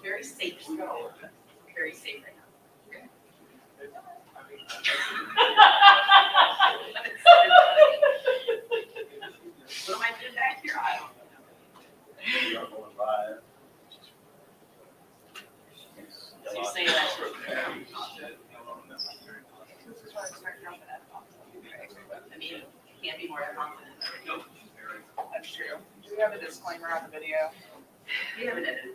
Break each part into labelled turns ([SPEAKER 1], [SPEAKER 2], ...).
[SPEAKER 1] very safe. Very safe right now. What am I doing back here? I don't know. So you say that. I mean, can't be more confident.
[SPEAKER 2] That's true. Do we have a disclaimer on the video?
[SPEAKER 1] We haven't edited.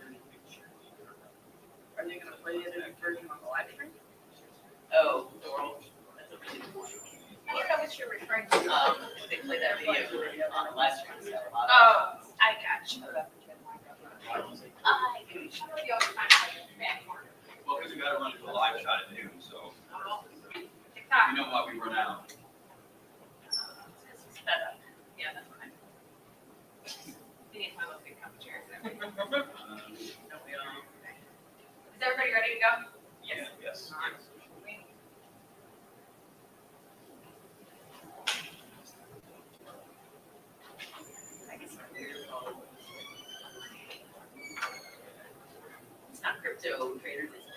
[SPEAKER 1] Are they gonna play the edited version on the live stream? Oh, the world. That's a really good point.
[SPEAKER 3] I don't know what you're referring to.
[SPEAKER 1] They play that video on the live stream. So a lot of-
[SPEAKER 3] Oh, I got you.
[SPEAKER 1] Oh,
[SPEAKER 4] Well, because we gotta run to the live shot at noon, so
[SPEAKER 3] TikTok.
[SPEAKER 4] you know why we run out.
[SPEAKER 1] yeah, that's fine.
[SPEAKER 3] We need to have a big commentary. Is
[SPEAKER 1] Don't we all?
[SPEAKER 3] everybody ready to go?
[SPEAKER 4] Yeah, yes.
[SPEAKER 1] It's not crypto traders, is it?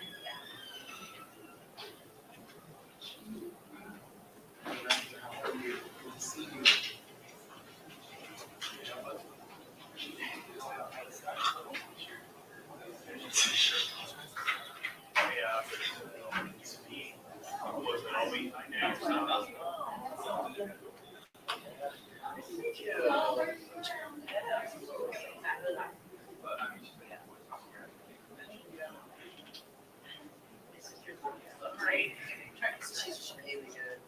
[SPEAKER 3] Great.
[SPEAKER 1] She's really good.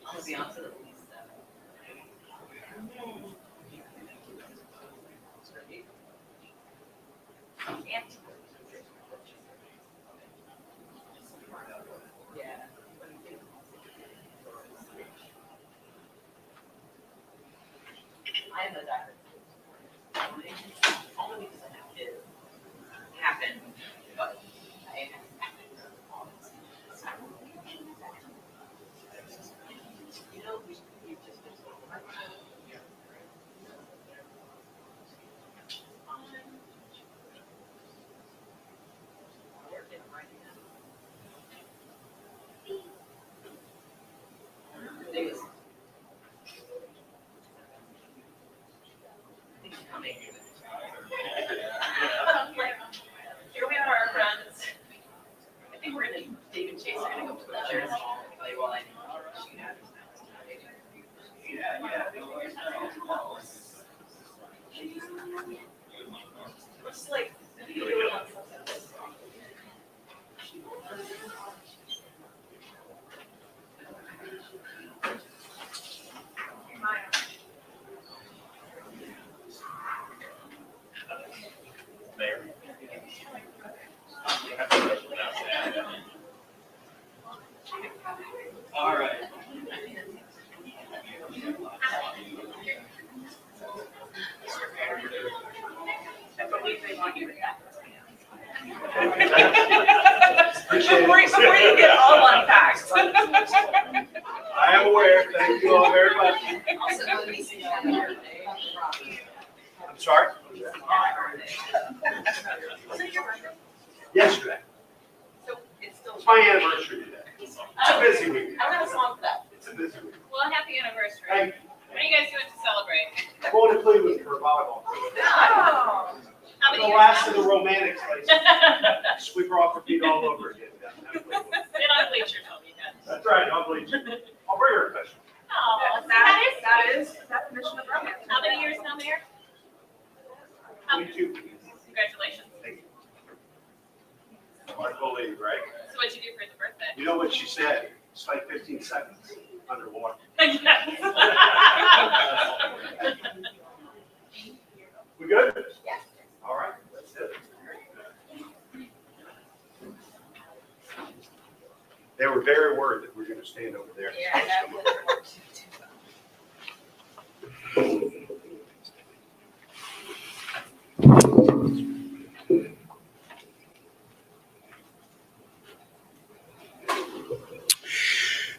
[SPEAKER 1] I'll be honest with you. Yeah. It's all unpacked.
[SPEAKER 5] I am aware. Thank you all very much.
[SPEAKER 1] Also,
[SPEAKER 5] I'm sorry? Yesterday.
[SPEAKER 1] so it's still.
[SPEAKER 5] It's my anniversary today. It's a busy week.
[SPEAKER 1] I don't have a song for that.
[SPEAKER 5] It's a busy week.
[SPEAKER 3] Well, happy anniversary.
[SPEAKER 5] Thank you.
[SPEAKER 3] What are you guys doing to celebrate?
[SPEAKER 5] I'm going to Cleveland for a volleyball.
[SPEAKER 1] Oh.
[SPEAKER 3] How many
[SPEAKER 5] The
[SPEAKER 3] years
[SPEAKER 5] last of
[SPEAKER 3] now?
[SPEAKER 5] the romantic places. Sweep her off her feet all over again.
[SPEAKER 3] Sit on bleachers all weekend.
[SPEAKER 5] That's right, I'll believe you. I'll bring her a question.
[SPEAKER 3] Oh,
[SPEAKER 1] That is definition of romance.
[SPEAKER 3] How many years now, Mayor? How-
[SPEAKER 5] 22.
[SPEAKER 3] Congratulations.
[SPEAKER 5] Thank you. I believe, right?
[SPEAKER 3] So what'd you do for the birthday?
[SPEAKER 5] You know what she said? It's like 15 seconds underwater.
[SPEAKER 3] Yes.
[SPEAKER 5] We good?
[SPEAKER 1] Yes.
[SPEAKER 5] All right, let's do it. They were very worried that we're going to stand over there.
[SPEAKER 1] Yeah, that was.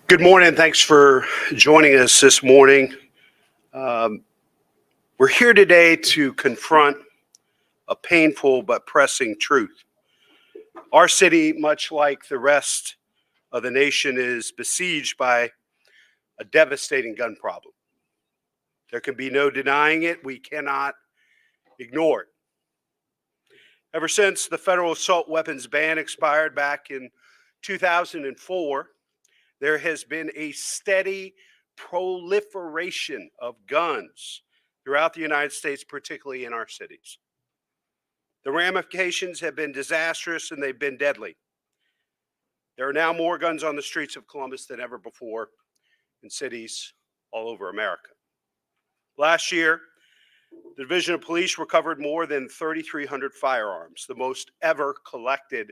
[SPEAKER 5] Good morning. Thanks for joining us this morning. We're here today to confront a painful but pressing truth. Our city, much like the rest of the nation, is besieged by a devastating gun problem. There can be no denying it. We cannot ignore it. Ever since the federal assault weapons ban expired back in 2004, there has been a steady proliferation of guns throughout the United States, particularly in our cities. The ramifications have been disastrous and they've been deadly. There are now more guns on the streets of Columbus than ever before in cities all over America. Last year, the Division of Police recovered more than 3,300 firearms, the most ever collected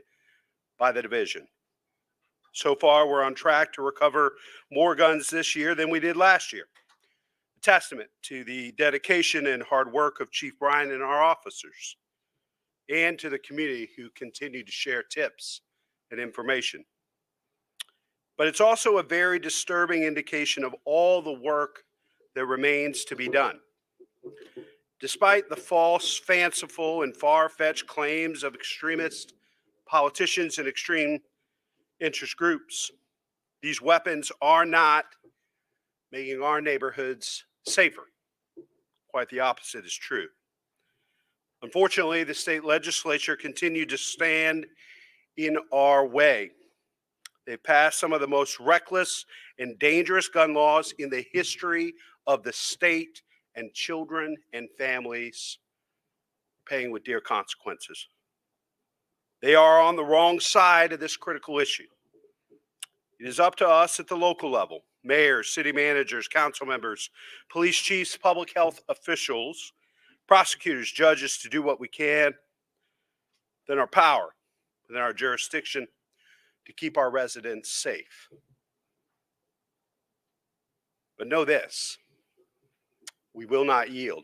[SPEAKER 5] by the division. So far, we're on track to recover more guns this year than we did last year. A testament to the dedication and hard work of Chief Bryan and our officers, and to the community who continue to share tips and information. But it's also a very disturbing indication of all the work that remains to be done. Despite the false, fanciful, and far-fetched claims of extremist politicians and extreme interest groups, these weapons are not making our neighborhoods safer. Quite the opposite is true. Unfortunately, the state legislature continued to stand in our way. They passed some of the most reckless and dangerous gun laws in the history of the state, and children and families paying with dear consequences. They are on the wrong side of this critical issue. It is up to us at the local level, mayors, city managers, council members, police chiefs, public health officials, prosecutors, judges, to do what we can within our power, within our jurisdiction, to keep our residents safe. But know this, we will not yield.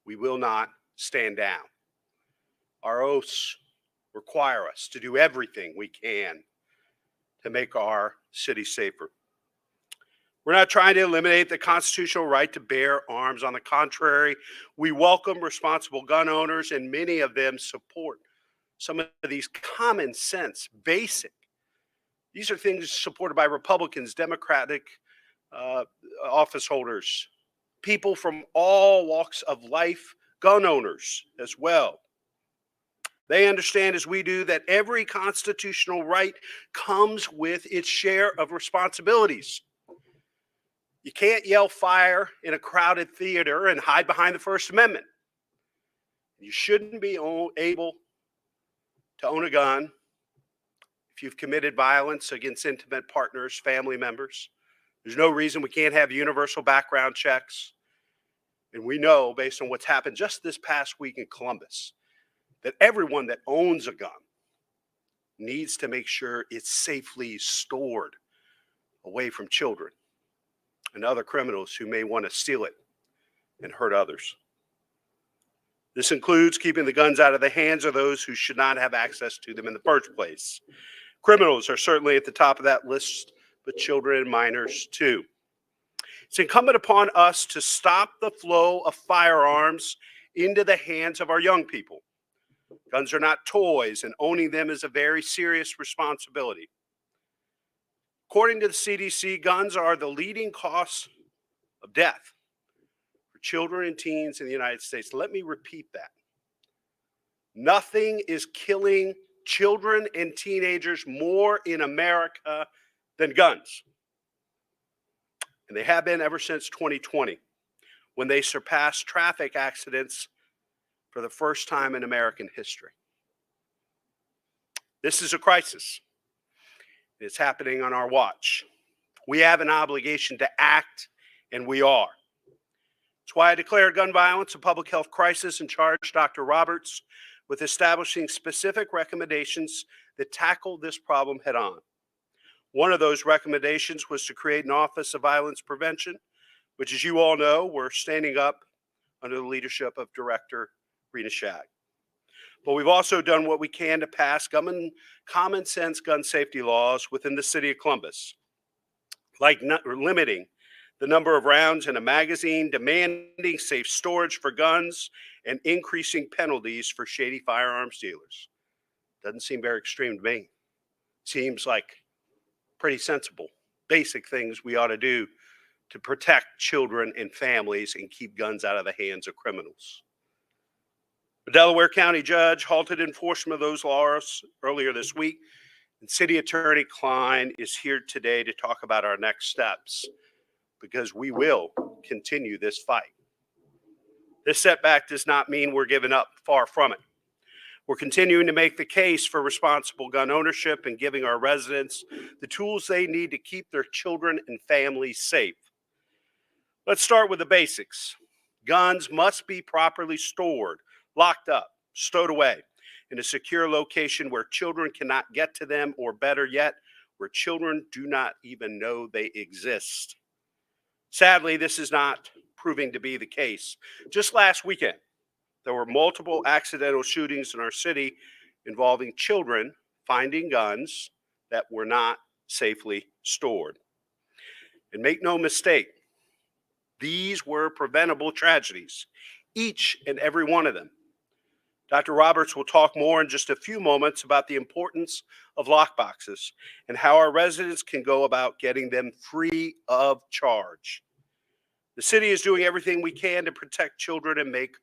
[SPEAKER 5] We will not stand down. Our oaths require us to do everything we can to make our city safer. We're not trying to eliminate the constitutional right to bear arms. On the contrary, we welcome responsible gun owners, and many of them support some of these common sense, basic. These are things supported by Republicans, Democratic office holders, people from all walks of life, gun owners as well. They understand, as we do, that every constitutional right comes with its share of responsibilities. You can't yell fire in a crowded theater and hide behind the First Amendment. You shouldn't be able to own a gun if you've committed violence against intimate partners, family members. There's no reason we can't have universal background checks. And we know, based on what's happened just this past week in Columbus, that everyone that owns a gun needs to make sure it's safely stored away from children and other criminals who may want to steal it and hurt others. This includes keeping the guns out of the hands of those who should not have access to them in the first place. Criminals are certainly at the top of that list, but children and minors too. It's incumbent upon us to stop the flow of firearms into the hands of our young people. Guns are not toys, and owning them is a very serious responsibility. According to the CDC, guns are the leading cause of death for children and teens in the United States. Let me repeat that. Nothing is killing children and teenagers more in America than guns. And they have been ever since 2020, when they surpassed traffic accidents for the first time in American history. This is a crisis. It's happening on our watch. We have an obligation to act, and we are. That's why I declared gun violence a public health crisis and charged Dr. Roberts with establishing specific recommendations that tackle this problem head on. One of those recommendations was to create an Office of Violence Prevention, which, as you all know, we're standing up under the leadership of Director Rena Shag. But we've also done what we can to pass common sense gun safety laws within the city of Columbus, like limiting the number of rounds in a magazine, demanding safe storage for guns, and increasing penalties for shady firearms dealers. Doesn't seem very extreme to me. Seems like pretty sensible, basic things we ought to do to protect children and families and keep guns out of the hands of criminals. The Delaware County judge halted enforcement of those laws earlier this week, and City Attorney Klein is here today to talk about our next steps, because we will continue this fight. This setback does not mean we're giving up, far from it. We're continuing to make the case for responsible gun ownership and giving our residents the tools they need to keep their children and families safe. Let's start with the basics. Guns must be properly stored, locked up, stowed away in a secure location where children cannot get to them, or better yet, where children do not even know they exist. Sadly, this is not proving to be the case. Just last weekend, there were multiple accidental shootings in our city involving children finding guns that were not safely stored. And make no mistake, these were preventable tragedies, each and every one of them. Dr. Roberts will talk more in just a few moments about the importance of lockboxes and how our residents can go about getting them free of charge. The city is doing everything we can to protect children and make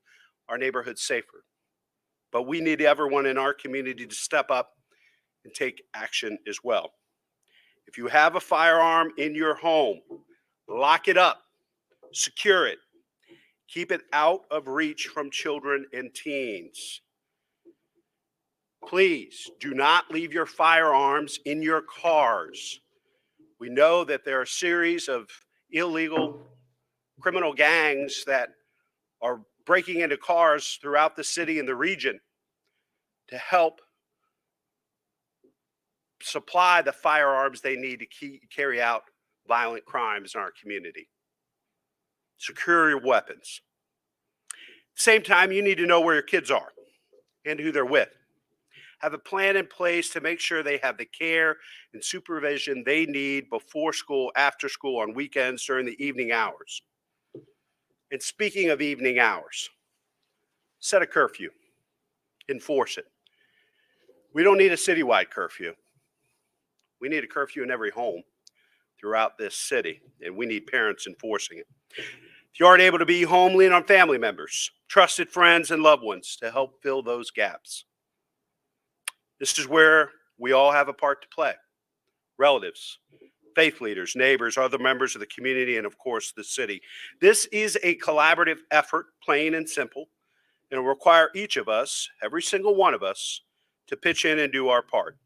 [SPEAKER 5] our neighborhoods safer. But we need everyone in our community to step up and take action as well. If you have a firearm in your home, lock it up, secure it, keep it out of reach from children and teens. Please do not leave your firearms in your cars. We know that there are a series of illegal criminal gangs that are breaking into cars throughout the city and the region to help supply the firearms they need to carry out violent crimes in our community. Secure your weapons. At the same time, you need to know where your kids are and who they're with. Have a plan in place to make sure they have the care and supervision they need before school, after school, on weekends, during the evening hours. And speaking of evening hours, set a curfew, enforce it. We don't need a citywide curfew. We need a curfew in every home throughout this city, and we need parents enforcing it. If you aren't able to be home, lean on family members, trusted friends, and loved ones to help fill those gaps. This is where we all have a part to play. Relatives, faith leaders, neighbors, other members of the community, and of course, the city. This is a collaborative effort, plain and simple, and it will require each of us, every single one of us, to pitch in and do our part.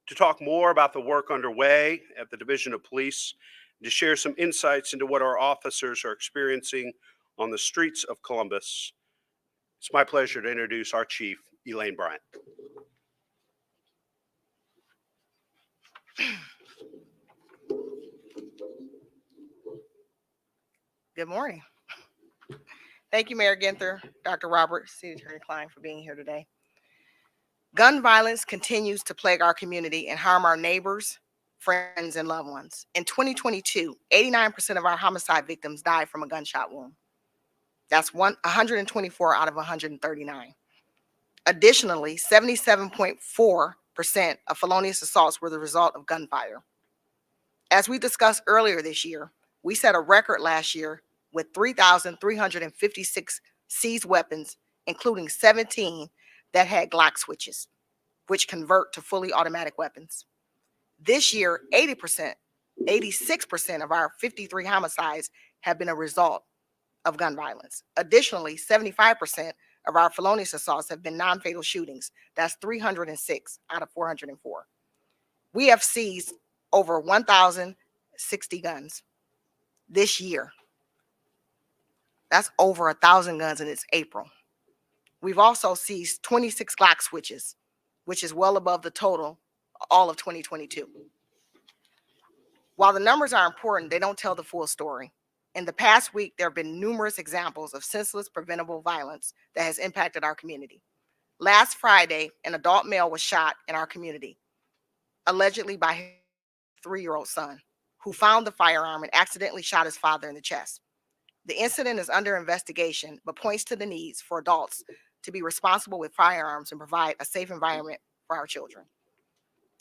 [SPEAKER 5] To talk more about the work underway at the Division of Police, and to share some insights into what our officers are experiencing on the streets of Columbus, it's my pleasure to introduce our Chief, Elaine Bryant.
[SPEAKER 2] Good morning. Thank you, Mayor Ginther, Dr. Roberts, City Attorney Klein, for being here today. Gun violence continues to plague our community and harm our neighbors, friends, and loved ones. In 2022, 89% of our homicide victims died from a gunshot wound. That's 124 out of 139. Additionally, 77.4% of felonious assaults were the result of gunfire. As we discussed earlier this year, we set a record last year with 3,356 seized weapons, including 17 that had Glock switches, which convert to fully automatic weapons. This year, 86% of our 53 homicides have been a result of gun violence. Additionally, 75% of our felonious assaults have been non-fatal shootings. That's 306 out of 404. We have seized over 1,060 guns this year. That's over 1,000 guns, and it's April. We've also seized 26 Glock switches, which is well above the total all of 2022. While the numbers are important, they don't tell the full story. In the past week, there have been numerous examples of senseless, preventable violence that has impacted our community. Last Friday, an adult male was shot in our community, allegedly by his 3-year-old son, who found the firearm and accidentally shot his father in the chest. The incident is under investigation, but points to the needs for adults to be responsible with firearms and provide a safe environment for our children.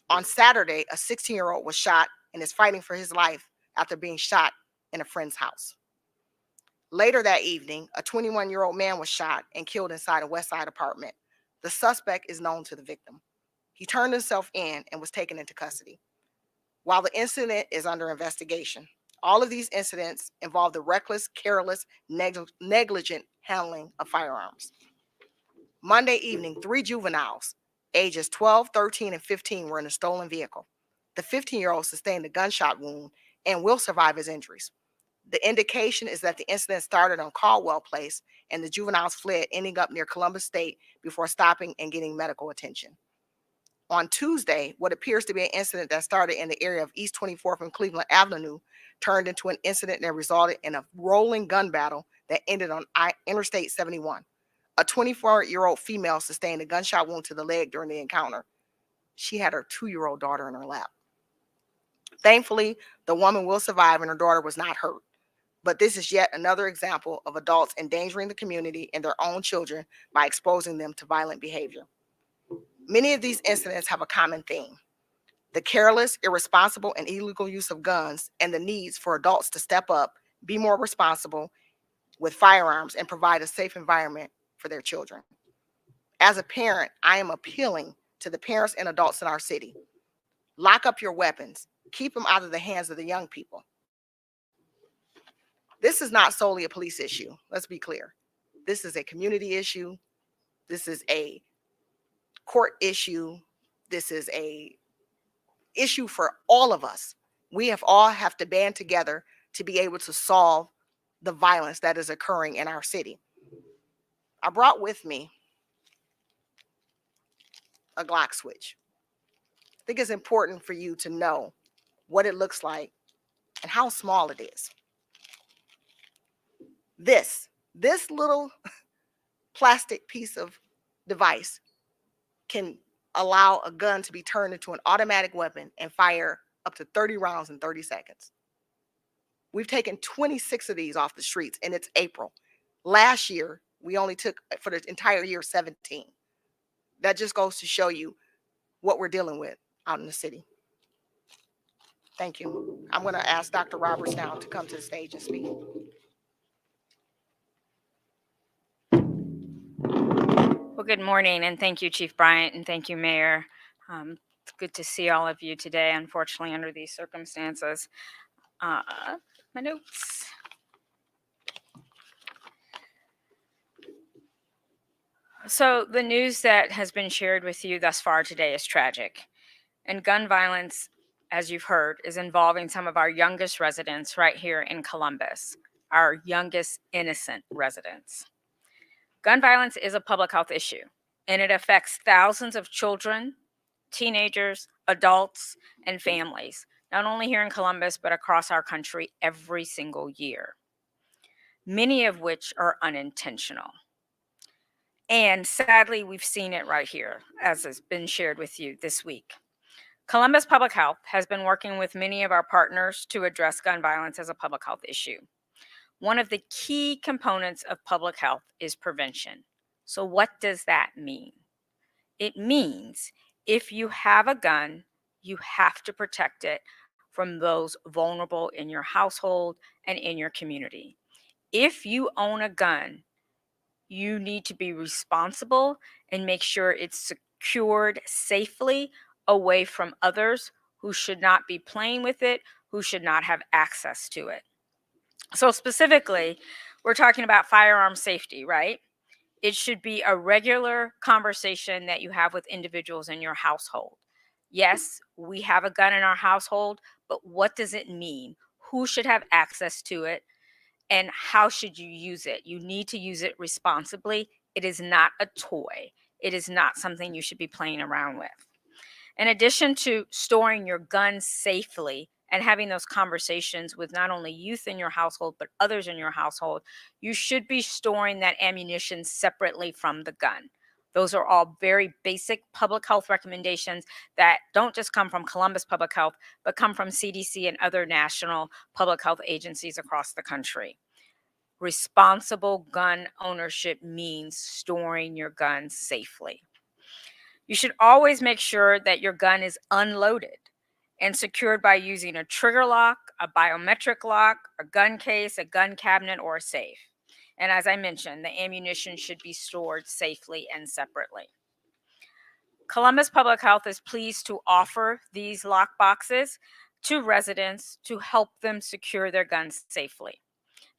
[SPEAKER 2] On Saturday, a 16-year-old was shot and is fighting for his life after being shot in a friend's house. Later that evening, a 21-year-old man was shot and killed inside a West Side apartment. The suspect is known to the victim. He turned himself in and was taken into custody. While the incident is under investigation, all of these incidents involve the reckless, careless, negligent handling of firearms. Monday evening, 3 juveniles, ages 12, 13, and 15, were in a stolen vehicle. The 15-year-old sustained a gunshot wound and will survive his injuries. The indication is that the incident started on Caldwell Place and the juveniles fled, ending up near Columbus State before stopping and getting medical attention. On Tuesday, what appears to be an incident that started in the area of East 24th and Cleveland Avenue turned into an incident that resulted in a rolling gun battle that ended on Interstate 71. A 24-year-old female sustained a gunshot wound to the leg during the encounter. She had her 2-year-old daughter in her lap. Thankfully, the woman will survive and her daughter was not hurt. But this is yet another example of adults endangering the community and their own children by exposing them to violent behavior. Many of these incidents have a common theme: the careless, irresponsible, and illegal use of guns and the needs for adults to step up, be more responsible with firearms, and provide a safe environment for their children. As a parent, I am appealing to the parents and adults in our city. Lock up your weapons. Keep them out of the hands of the young people. This is not solely a police issue. Let's be clear. This is a community issue. This is a court issue. This is a issue for all of us. We all have to band together to be able to solve the violence that is occurring in our city. I brought with me a Glock switch. I think it's important for you to know what it looks like and how small it is. This little plastic piece of device can allow a gun to be turned into an automatic weapon and fire up to 30 rounds in 30 seconds. We've taken 26 of these off the streets, and it's April. Last year, we only took, for the entire year, 17. That just goes to show you what we're dealing with out in the city. Thank you. I'm going to ask Dr. Roberts now to come to the stage and speak.
[SPEAKER 6] Well, good morning, and thank you, Chief Bryant, and thank you, Mayor. It's good to see all of you today, unfortunately, under these circumstances. My notes. So the news that has been shared with you thus far today is tragic. And gun violence, as you've heard, is involving some of our youngest residents right here in Columbus, our youngest innocent residents. Gun violence is a public health issue, and it affects thousands of children, teenagers, adults, and families, not only here in Columbus, but across our country every single year, many of which are unintentional. And sadly, we've seen it right here, as has been shared with you this week. Columbus Public Health has been working with many of our partners to address gun violence as a public health issue. One of the key components of public health is prevention. So, what does that mean? It means if you have a gun, you have to protect it from those vulnerable in your household and in your community. If you own a gun, you need to be responsible and make sure it's secured safely away from others who should not be playing with it, who should not have access to it. So, specifically, we're talking about firearm safety, right? It should be a regular conversation that you have with individuals in your household. Yes, we have a gun in our household, but what does it mean? Who should have access to it? And how should you use it? You need to use it responsibly. It is not a toy, it is not something you should be playing around with. In addition to storing your gun safely and having those conversations with not only youth in your household, but others in your household, you should be storing that ammunition separately from the gun. Those are all very basic public health recommendations that don't just come from Columbus Public Health, but come from CDC and other national public health agencies across the country. Responsible gun ownership means storing your gun safely. You should always make sure that your gun is unloaded and secured by using a trigger lock, a biometric lock, a gun case, a gun cabinet, or a safe. And as I mentioned, the ammunition should be stored safely and separately. Columbus Public Health is pleased to offer these lock boxes to residents to help them secure their guns safely.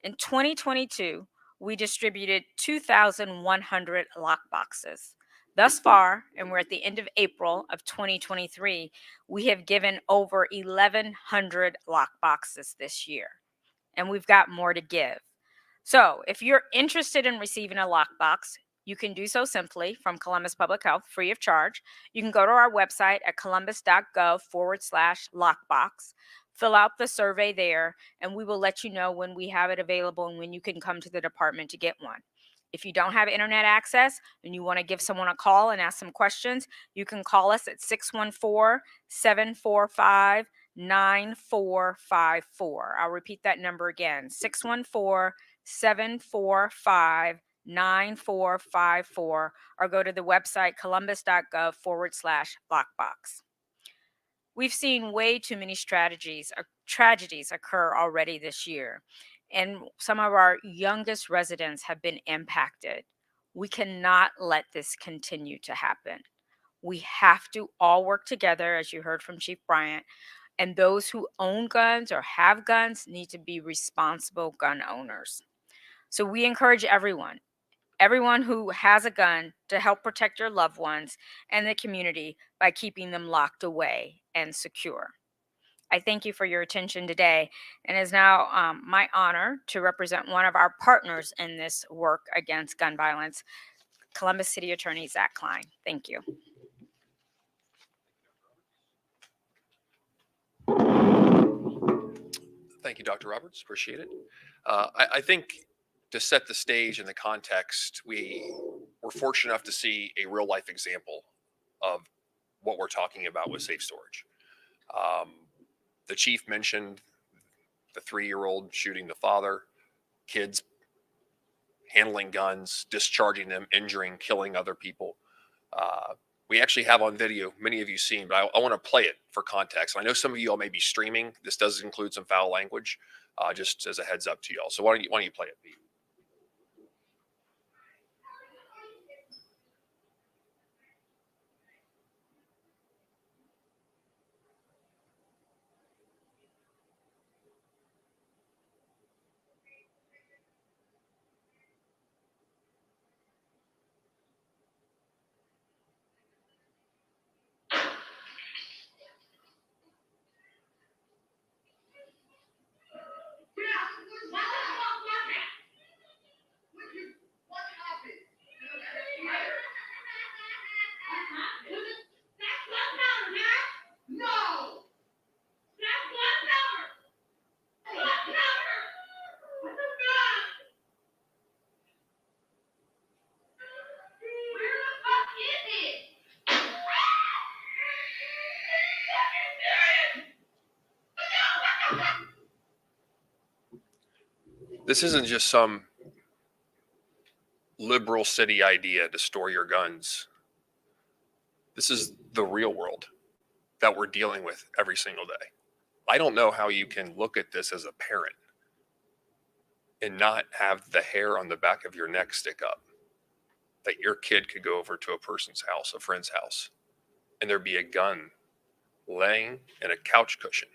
[SPEAKER 6] In 2022, we distributed 2,100 lock boxes. Thus far, and we're at the end of April of 2023, we have given over 1,100 lock boxes this year, and we've got more to give. So, if you're interested in receiving a lockbox, you can do so simply from Columbus Public Health, free of charge. You can go to our website at columbus.gov/lockbox, fill out the survey there, and we will let you know when we have it available and when you can come to the department to get one. If you don't have internet access and you want to give someone a call and ask some questions, you can call us at 614-745 9454. I'll repeat that number again, 614-745-9454, or go to the website columbus.gov/lockbox. We've seen way too many tragedies occur already this year, and some of our youngest residents have been impacted. We cannot let this continue to happen. We have to all work together, as you heard from Chief Bryant, and those who own guns or have guns need to be responsible gun owners. So we encourage everyone who has a gun to help protect your loved ones and the community by keeping them locked away and secure. I thank you for your attention today, and it is now my honor to represent one of our partners in this work against gun violence, Columbus City Attorney Zach Klein. Thank you.
[SPEAKER 7] Thank you, Dr. Roberts. Appreciate it. I think to set the stage and the context, we were fortunate enough to see a real life example of what we're talking about with safe storage. The chief mentioned the 3-year-old shooting the father, kids handling guns, discharging them, injuring, killing other people. We actually have on video, many of you seen, but I want to play it for context. And I know some of you all may be streaming. This does include some foul language, just as a heads up to y'all. So why don't you play it, Pete? This isn't just some liberal city idea to store your guns. This is the real world that we're dealing with every single day. I don't know how you can look at this as a parent and not have the hair on the back of your neck stick up that your kid could go over to a person's house, a friend's house, and there be a gun laying in a couch cushion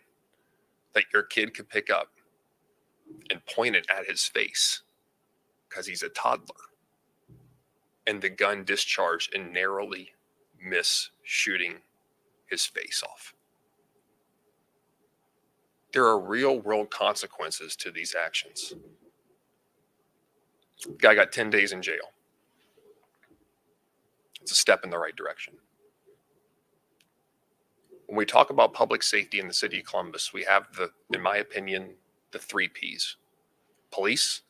[SPEAKER 7] that your kid could pick up and point it at his face because he's a toddler, and the gun discharged and narrowly miss shooting his face off. There are real world consequences to these actions. Guy got 10 days in jail. It's a step in the right direction. When we talk about public safety in the city of Columbus, we have in my opinion, the 3 Ps. Police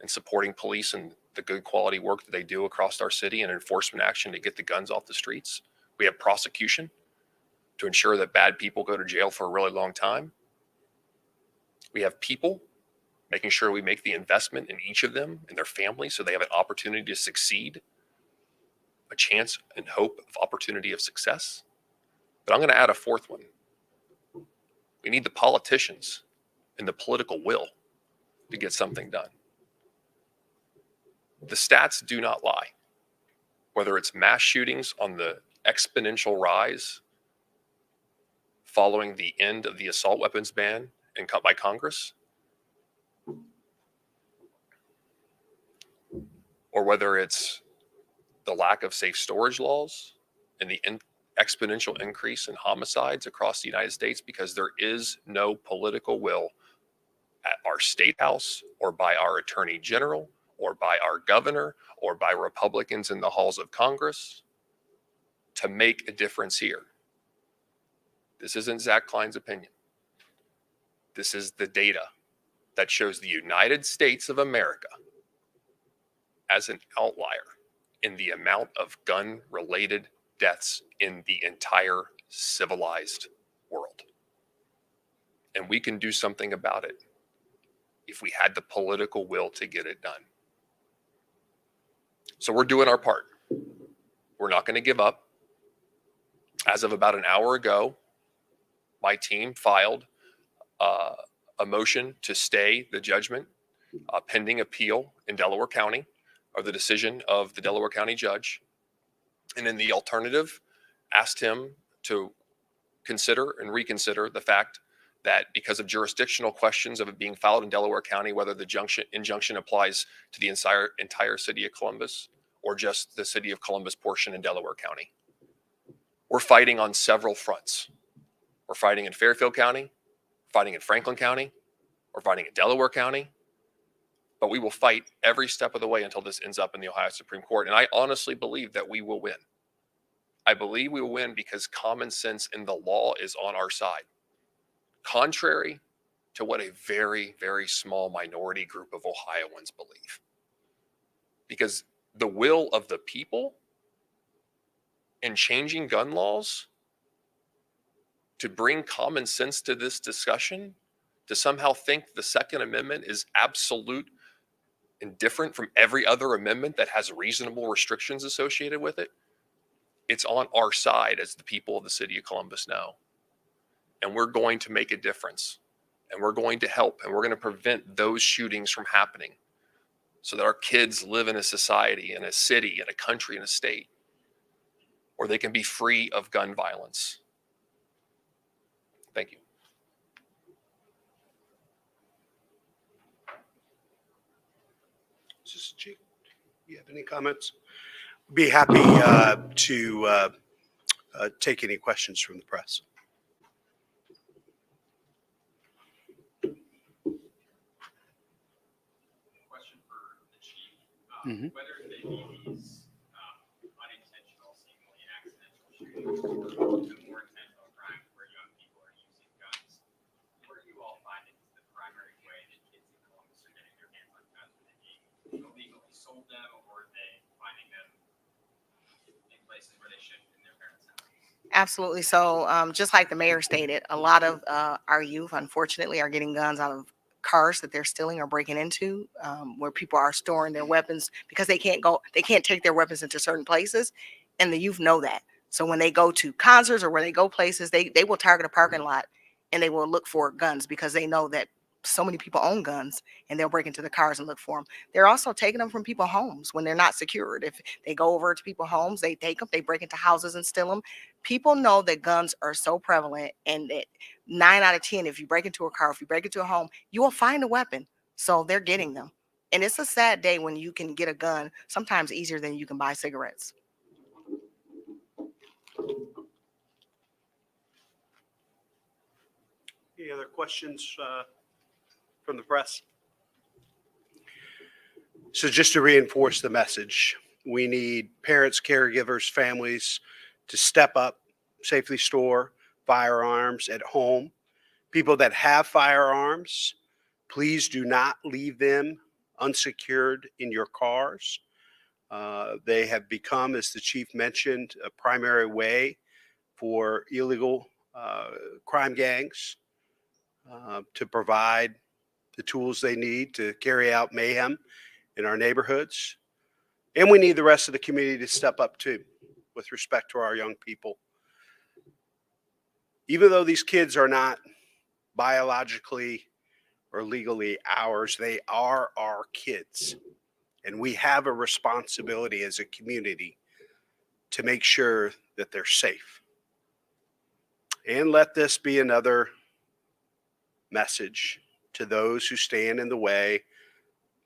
[SPEAKER 7] and supporting police and the good quality work that they do across our city and enforcement action to get the guns off the streets. We have prosecution to ensure that bad people go to jail for a really long time. We have people, making sure we make the investment in each of them and their families so they have an opportunity to succeed, a chance and hope of opportunity of success. But I'm going to add a 4th one. We need the politicians and the political will to get something done. The stats do not lie. Whether it's mass shootings on the exponential rise following the end of the assault weapons ban by Congress, or whether it's the lack of safe storage laws and the exponential increase in homicides across the United States because there is no political will at our state house or by our attorney general or by our governor or by Republicans in the halls of Congress to make a difference here. This isn't Zach Klein's opinion. This is the data that shows the United States of America as an outlier in the amount of gun-related deaths in the entire civilized world. And we can do something about it if we had the political will to get it done. So we're doing our part. We're not going to give up. As of about an hour ago, my team filed a motion to stay the judgment pending appeal in Delaware County of the decision of the Delaware County judge. And in the alternative, asked him to consider and reconsider the fact that because of jurisdictional questions of it being filed in Delaware County, whether the injunction applies to the entire city of Columbus or just the city of Columbus portion in Delaware County. We're fighting on several fronts. We're fighting in Fairfield County, fighting in Franklin County, we're fighting in Delaware County, but we will fight every step of the way until this ends up in the Ohio Supreme Court. And I honestly believe that we will win. I believe we will win because common sense in the law is on our side, contrary to what a very, very small minority group of Ohioans believe. Because the will of the people in changing gun laws to bring common sense to this discussion, to somehow think the Second Amendment is absolute and different from every other amendment that has reasonable restrictions associated with it, it's on our side, as the people of the city of Columbus know. And we're going to make a difference. And we're going to help. And we're going to prevent those shootings from happening so that our kids live in a society, in a city, in a country, in a state where they can be free of gun violence. Thank you.
[SPEAKER 5] Mrs. G, you have any comments? Be happy to take any questions from the press.
[SPEAKER 4] Question for the chief.
[SPEAKER 5] Mhm.
[SPEAKER 4] Whether they be these unintentional, seemingly accidental shootings or the more intentional crimes where young people are using guns, what are you all finding is the primary way that kids in Columbus are getting their hands on guns? Are they being illegally sold them, or are they finding them in places where they shouldn't in their parents' houses?
[SPEAKER 2] Absolutely. So just like the mayor stated, a lot of our youth, unfortunately, are getting guns out of cars that they're stealing or breaking into, where people are storing their weapons because they can't take their weapons into certain places, and the youth know that. So when they go to concerts or where they go places, they will target a parking lot and they will look for guns because they know that so many people own guns, and they'll break into the cars and look for them. They're also taking them from people's homes when they're not secured. If they go over to people's homes, they take them, they break into houses and steal them. People know that guns are so prevalent, and that 9 out of 10, if you break into a car, if you break into a home, you will find a weapon. So they're getting them. And it's a sad day when you can get a gun, sometimes easier than you can buy cigarettes.
[SPEAKER 5] Any other questions from the press? So just to reinforce the message, we need parents, caregivers, families to step up, safely store firearms at home. People that have firearms, please do not leave them unsecured in your cars. They have become, as the chief mentioned, a primary way for illegal crime gangs to provide the tools they need to carry out mayhem in our neighborhoods. And we need the rest of the community to step up too, with respect to our young people. Even though these kids are not biologically or legally ours, they are our kids. And we have a responsibility as a community to make sure that they're safe. And let this be another message to those who stand in the way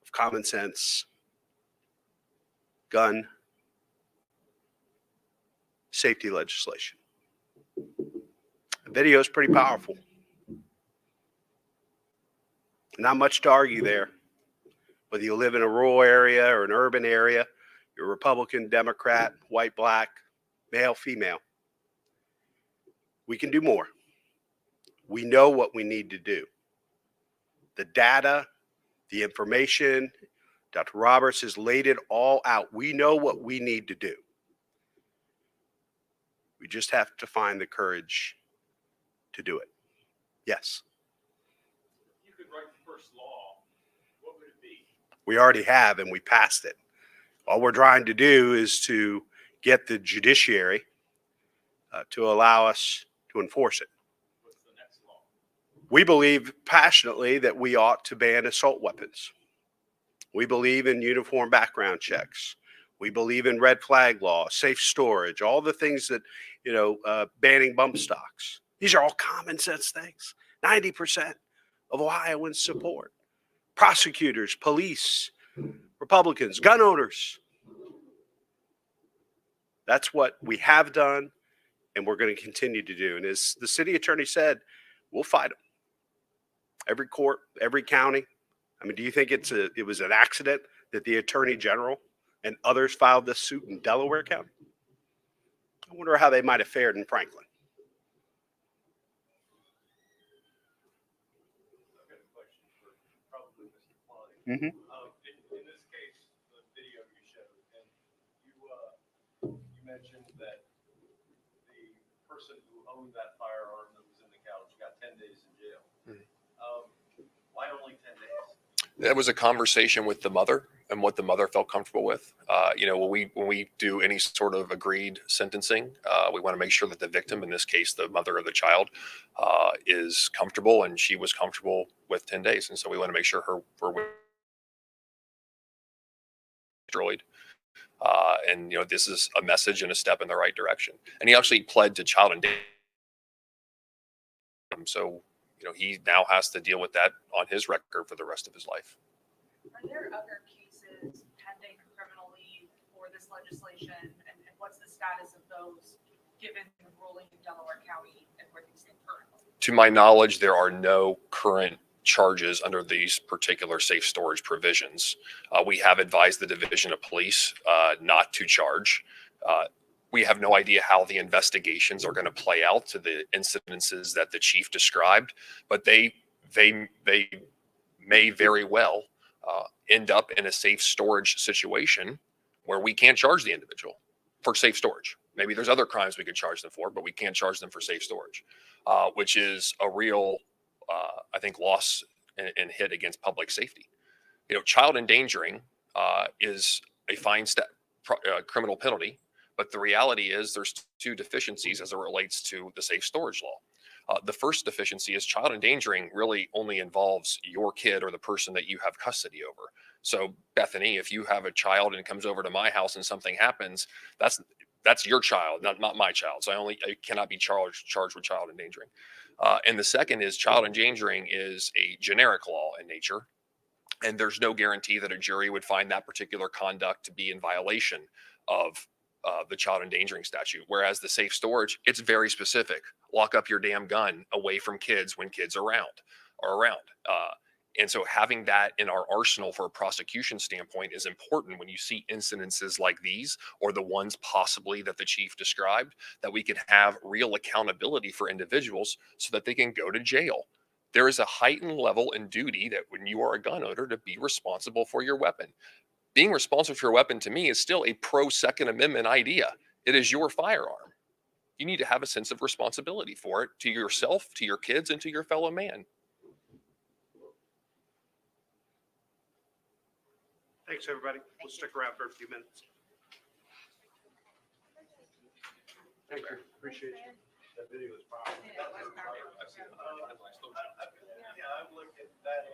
[SPEAKER 5] of common sense gun safety legislation. The video is pretty powerful. Not much to argue there. Whether you live in a rural area or an urban area, you're Republican, Democrat, white, black, male, female. We can do more. We know what we need to do. The data, the information, Dr. Roberts has laid it all out. We know what we need to do. We just have to find the courage to do it. Yes.
[SPEAKER 4] If you could write the first law, what would it be?
[SPEAKER 5] We already have, and we passed it. All we're trying to do is to get the judiciary to allow us to enforce it.
[SPEAKER 4] What's the next law?
[SPEAKER 5] We believe passionately that we ought to ban assault weapons. We believe in uniform background checks. We believe in red flag law, safe storage, all the things that, banning bump stocks. These are all common sense things. 90% of Ohioans support. Prosecutors, police, Republicans, gun owners. That's what we have done, and we're going to continue to do. And as the city attorney said, we'll fight them. Every court, every county. I mean, do you think it was an accident that the attorney general and others filed this suit in Delaware County? I wonder how they might have fared in Franklin.
[SPEAKER 8] I've got a question for probably Mr. Klein.
[SPEAKER 5] Mm-hmm.
[SPEAKER 8] In this case, the video you showed, and you mentioned that the person who owned that firearm that was in the couch got 10 days in jail. Why only 10 days?
[SPEAKER 7] That was a conversation with the mother and what the mother felt comfortable with. When we do any sort of agreed sentencing, we want to make sure that the victim, in this case, the mother of the child, is comfortable, and she was comfortable with 10 days. And so we want to make sure her destroyed. This is a message and a step in the right direction. And he actually pled to child endangerment. So, he now has to deal with that on his record for the rest of his life.
[SPEAKER 9] Are there other cases pending criminally for this legislation, and what's the status of those given the ruling in Delaware County and where things stand currently?
[SPEAKER 7] To my knowledge, there are no current charges under these particular safe storage provisions. We have advised the Division of Police not to charge. We have no idea how the investigations are going to play out to the incidences that the chief described, but they may very well end up in a safe storage situation where we can't charge the individual for safe storage. Maybe there's other crimes we could charge them for, but we can't charge them for safe storage, which is a real, I think, loss and hit against public safety. You know, child endangering is a fine criminal penalty, but the reality is there's two deficiencies as it relates to the safe storage law. The first deficiency is child endangering really only involves your kid or the person that you have custody over. So Bethany, if you have a child and it comes over to my house and something happens, that's your child, not my child. So I cannot be charged with child endangering. And the second is child endangering is a generic law in nature. And there's no guarantee that a jury would find that particular conduct to be in violation of the child endangering statute. Whereas the safe storage, it's very specific. Lock up your damn gun away from kids when kids are around. And so having that in our arsenal for a prosecution standpoint is important when you see incidences like these, or the ones possibly that the chief described, that we can have real accountability for individuals so that they can go to jail. There is a heightened level and duty that when you are a gun owner to be responsible for your weapon. Being responsible for your weapon to me is still a pro Second Amendment idea. It is your firearm. You need to have a sense of responsibility for it to yourself, to your kids, and to your fellow man.
[SPEAKER 5] Thanks, everybody. We'll stick around for a few minutes.
[SPEAKER 8] Thank you. Appreciate you. That video is powerful.
[SPEAKER 3] Yeah, it was powerful.
[SPEAKER 8] Yeah, I've looked at that.